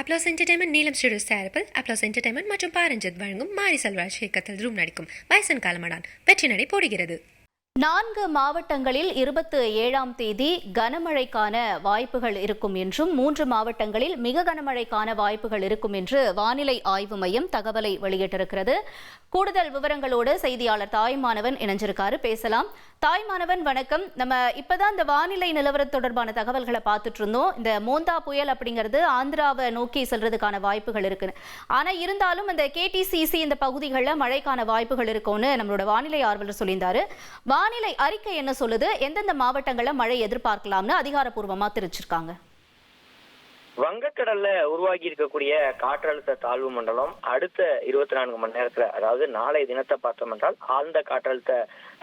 Applause entertainment நீலம் studios தயாரிப்பில் applause entertainment மற்றும் பாரஞ்சித் வழங்கும் மாரி செல்வராஜ் இயக்கத்தில் ரூம் நடிக்கும் பைசன் காலமடான் வெற்றி நடை போடுகிறது. 4 மாவட்டங்களில் 27ஆம் தேதி கனமழைக்கான வாய்ப்புகள் இருக்கும் என்றும் 3 மாவட்டங்களில் மிக கனமழைக்கான வாய்ப்புகள் இருக்கும் என்று வானிலை ஆய்வு மையம் தகவலை வெளியிட்டிருக்கிறது. கூடுதல் விவரங்களோடு செய்தியாளர் தாய்மானவன் இணைஞ்சிருக்காரு, பேசலாம். தாய்மானவன் வணக்கம். நம்ம இப்பதான் இந்த வானிலை நிலவரம் தொடர்பான தகவல்களை பார்த்துட்டு இருந்தோம். இந்த மோந்தா புயல் அப்படிங்கிறது ஆந்திராவை நோக்கி செல்றதுக்கான வாய்ப்புகள் இருக்குன்னு, ஆனா இருந்தாலும் இந்த KTCC இந்த பகுதிகளில் மழைக்கான வாய்ப்புகள் இருக்கும்னு நம்மளோட வானிலை ஆர்வலர் சொல்லியிருந்தாரு. வானிலை அறிக்கை என்ன சொல்லுது? எந்தெந்த மாவட்டங்களில் மழை எதிர்பார்க்கலாம்னு அதிகாரப்பூர்வமா தெரிவிச்சிருக்காங்க? வங்கக்கடல்ல உருவாகி இருக்கக்கூடிய காற்றழுத்த தாழ்வு மண்டலம் அடுத்த 24 மணி நேரத்துல, அதாவது நாளை தினத்தை பார்த்தோம் என்றால் ஆழ்ந்த காற்றழுத்த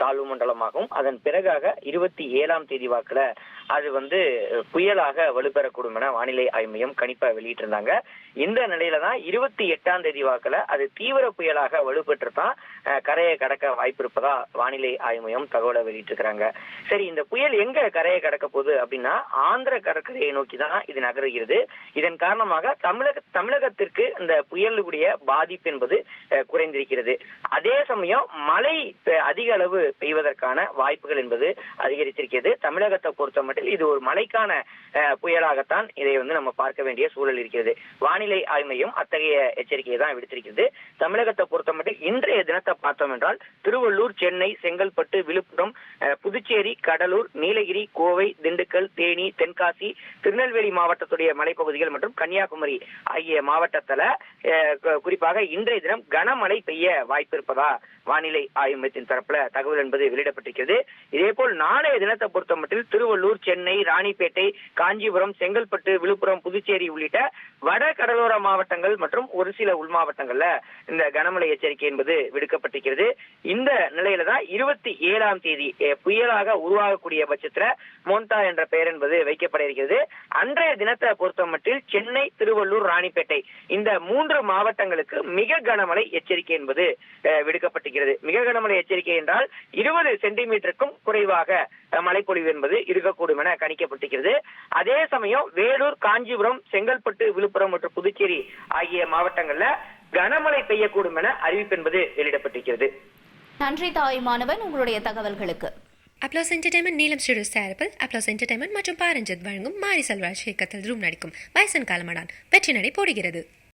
தாழ்வு மண்டலமாகவும் அதன் பிறகாக 27ஆம் தேதி வாக்குல அது புயலாக வலுப்பெறக்கூடும் என வானிலை ஆய்வு மையம் கணிப்பை வெளியிட்டிருந்தாங்க. இந்த நிலையில தான் 28ஆம் தேதி வாக்குல அது தீவிர புயலாக வலுப்பெற்று தான் கரையை கடக்க வாய்ப்பு இருப்பதா வானிலை ஆய்வு மையம் தகவலை வெளியிட்டிருக்கிறாங்க. சரி, இந்த புயல் எங்க கரையை கடக்க போகுது அப்படின்னா ஆந்திர கடற்கரையை நோக்கி தான் இது நகருகிறது. இதன் காரணமாக தமிழகத்திற்கு இந்த புயலுடைய பாதிப்பு என்பது குறைந்திருக்கிறது. அதே சமயம் மழை அதிக அளவு பெய்வதற்கான வாய்ப்புகள் என்பது அதிகரித்திருக்கிறது. தமிழகத்தை பொறுத்த மட்டும் இது ஒரு மழைக்கான புயலாகத்தான் இதை நம்ம பார்க்க வேண்டிய சூழல் இருக்கிறது. வானிலை ஆய்வு மையம் அத்தகைய எச்சரிக்கையை தான் விடுத்திருக்கிறது. தமிழகத்தை பொறுத்த மட்டும் இன்றைய தினத்தை பார்த்தோம் என்றால் திருவள்ளூர், சென்னை, செங்கல்பட்டு, விழுப்புரம், புதுச்சேரி, கடலூர், நீலகிரி, கோவை, திண்டுக்கல், தேனி, தென்காசி, திருநெல்வேலி மாவட்டத்துடைய மலைப்பகுதிகள் மற்றும் கன்னியாகுமரி ஆகிய மாவட்டத்துல குறிப்பாக இன்றைய தினம் கனமழை பெய்ய வாய்ப்பு இருப்பதா வானிலை ஆய்வு மையத்தின் தரப்புல தகவல் என்பது வெளியிடப்பட்டிருக்கிறது. இதே போல் நாளைய தினத்தை பொறுத்த மட்டும் திருவள்ளூர், சென்னை, ராணிப்பேட்டை, காஞ்சிபுரம், செங்கல்பட்டு, விழுப்புரம், புதுச்சேரி உள்ளிட்ட வட கடலோர மாவட்டங்கள் மற்றும் ஒரு சில உள் மாவட்டங்கள்ல இந்த கனமழை எச்சரிக்கை என்பது விடுக்கப்பட்டிருக்கிறது. இந்த நிலையில தான் 27ஆம் தேதி புயலாக உருவாகக்கூடிய பட்சத்துல மோந்தா என்ற பெயர் என்பது வைக்கப்பட இருக்கிறது. அன்றைய தினத்தை பொறுத்த மட்டில் சென்னை, திருவள்ளூர், ராணிப்பேட்டை இந்த 3 மாவட்டங்களுக்கு மிக கனமழை எச்சரிக்கை என்பது விடுக்கப்பட்டிருக்கிறது. மிக கனமழை எச்சரிக்கை என்றால் 20 சென்டிமீட்டருக்கும் குறைவாக மழைப்பொழிவு என்பது இருக்கக்கூடும் என கணிக்கப்பட்டிருக்கிறது. அதே சமயம் வேலூர், காஞ்சிபுரம், செங்கல்பட்டு, விழுப்புரம் மற்றும் புதுச்சேரி ஆகிய மாவட்டங்கள்ல கனமழை பெய்யக்கூடும் என அறிவிப்பு என்பது வெளியிடப்பட்டிருக்கிறது. நன்றி தாய்மானவன், உங்களுடைய தகவல்களுக்கு. அப்ளாஸ் என்டர்டைன்மெண்ட் நீலம் ஸ்டுடியோஸ் தயாரிப்பில் அப்ளாஸ் என்டர்டைன்மெண்ட் மற்றும் பாரஞ்சித் வழங்கும் மாரி செல்வராஜ் இயக்கத்தில் ரூம் நடிக்கும் பைசன் காலமடான் வெற்றி நடை போடுகிறது.